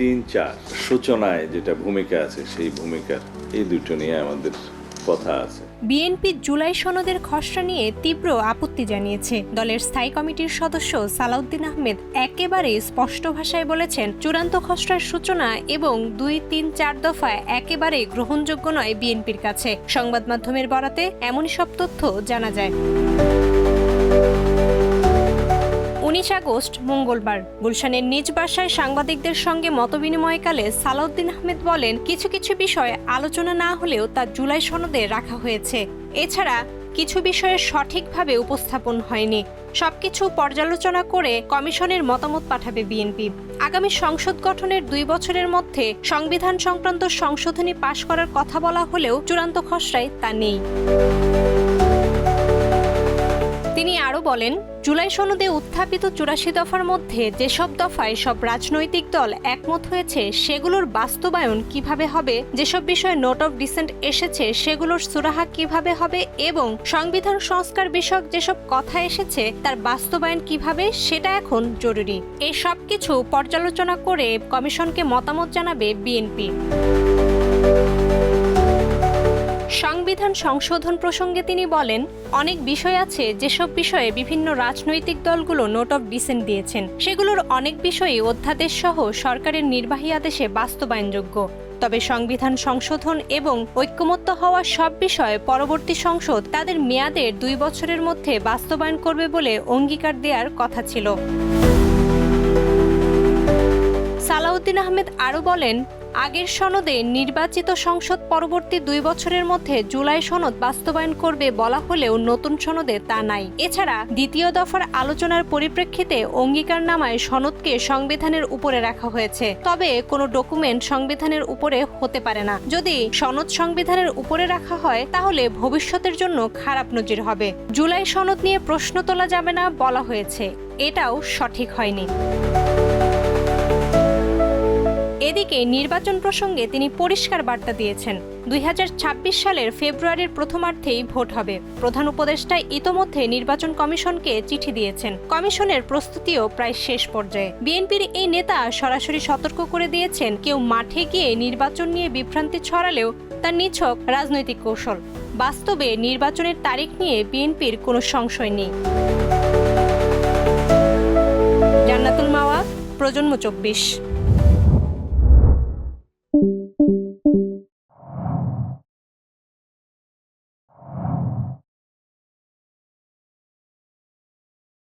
3-4 সূচনায় যেটা ভূমিকা আছে সেই ভূমিকার এই দুটো নিয়ে আমাদের কথা আছে। বিএনপি জুলাই সনদের খসড়া নিয়ে তীব্র আপত্তি জানিয়েছে। দলের স্থায়ী কমিটির সদস্য সালাউদ্দিন আহমেদ একেবারে স্পষ্ট ভাষায় বলেছেন, চূড়ান্ত খসড়ার সূচনা এবং 2-3-4 দফায় একেবারে গ্রহণযোগ্য নয় বিএনপির কাছে। সংবাদ মাধ্যমের বরাতে এমনই সব তথ্য জানা যায়। 19 আগস্ট মঙ্গলবার গুলশানের নিজ বাসায় সাংবাদিকদের সঙ্গে মতবিনিময়কালে সালাউদ্দিন আহমেদ বলেন, কিছু কিছু বিষয় আলোচনা না হলেও তা জুলাই সনদে রাখা হয়েছে। এছাড়া কিছু বিষয়ে সঠিকভাবে উপস্থাপন হয়নি। সবকিছু পর্যালোচনা করে কমিশনের মতামত পাঠাবে বিএনপি। আগামী সংসদ গঠনের 2 বছরের মধ্যে সংবিধান সংক্রান্ত সংশোধনী পাশ করার কথা বলা হলেও চূড়ান্ত খসড়ায় তা নেই। তিনি আরও বলেন, জুলাই সনদে উত্থাপিত 84 দফার মধ্যে যেসব দফায় সব রাজনৈতিক দল একমত হয়েছে সেগুলোর বাস্তবায়ন কিভাবে হবে, যেসব বিষয়ে নোট অফ ডিসেন্ট এসেছে সেগুলোর সুরাহা কিভাবে হবে এবং সংবিধান সংস্কার বিষয়ক যেসব কথা এসেছে তার বাস্তবায়ন কিভাবে, সেটা এখন জরুরি। এই সব কিছু পর্যালোচনা করে কমিশনকে মতামত জানাবে বিএনপি। সংবিধান সংশোধন প্রসঙ্গে তিনি বলেন, অনেক বিষয় আছে যেসব বিষয়ে বিভিন্ন রাজনৈতিক দলগুলো নোট অফ ডিসেন্ট দিয়েছেন। সেগুলোর অনেক বিষয়ই অধ্যাদেশ সহ সরকারের নির্বাহী আদেশে বাস্তবায়নযোগ্য। তবে সংবিধান সংশোধন এবং ঐক্যমত্য হওয়া সব বিষয়ে পরবর্তী সংসদ তাদের মেয়াদের 2 বছরের মধ্যে বাস্তবায়ন করবে বলে অঙ্গীকার দেওয়ার কথা ছিল। সালাউদ্দিন আহমেদ আরও বলেন, আগের সনদে নির্বাচিত সংসদ পরবর্তী 2 বছরের মধ্যে জুলাই সনদ বাস্তবায়ন করবে বলা হলেও নতুন সনদে তা নাই। এছাড়া দ্বিতীয় দফার আলোচনার পরিপ্রেক্ষিতে অঙ্গীকারনামায় সনদকে সংবিধানের উপরে রাখা হয়েছে। তবে কোনো ডকুমেন্ট সংবিধানের উপরে হতে পারে না। যদি সনদ সংবিধানের উপরে রাখা হয় তাহলে ভবিষ্যতের জন্য খারাপ নজির হবে। জুলাই সনদ নিয়ে প্রশ্ন তোলা যাবে না বলা হয়েছে, এটাও সঠিক হয়নি। এদিকে নির্বাচন প্রসঙ্গে তিনি পরিষ্কার বার্তা দিয়েছেন, 2026 সালের ফেব্রুয়ারির প্রথমার্ধেই ভোট হবে। প্রধান উপদেষ্টা ইতোমধ্যে নির্বাচন কমিশনকে চিঠি দিয়েছেন। কমিশনের প্রস্তুতিও প্রায় শেষ পর্যায়ে। বিএনপির এই নেতা সরাসরি সতর্ক করে দিয়েছেন, কেউ মাঠে গিয়ে নির্বাচন নিয়ে বিভ্রান্তি ছড়ালেও তা নিছক রাজনৈতিক কৌশল। বাস্তবে নির্বাচনের তারিখ নিয়ে বিএনপির কোনো সংশয় নেই। জান্নাতুল মাওয়া, প্রজন্ম 24।